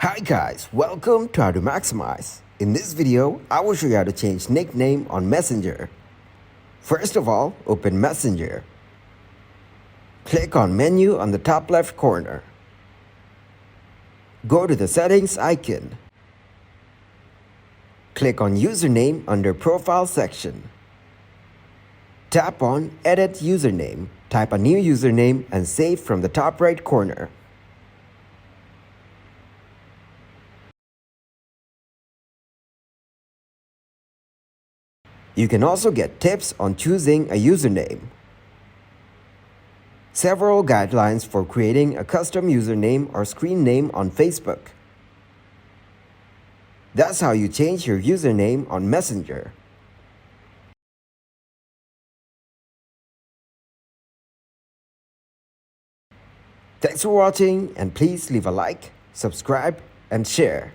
Hi guys, welcome to How to Maximize. In this video, I will show you how to change nickname on Messenger. First of all, open Messenger. Click on Menu on the top left corner. Go to the Settings icon. Click on Username under Profile section. Tap on Edit Username. Type a new username and save from the top right corner. You can also get tips on choosing a username. Several guidelines for creating a custom username or screen name on Facebook. That's how you change your username on Messenger. Thanks for watching, and please leave a like, subscribe, and share.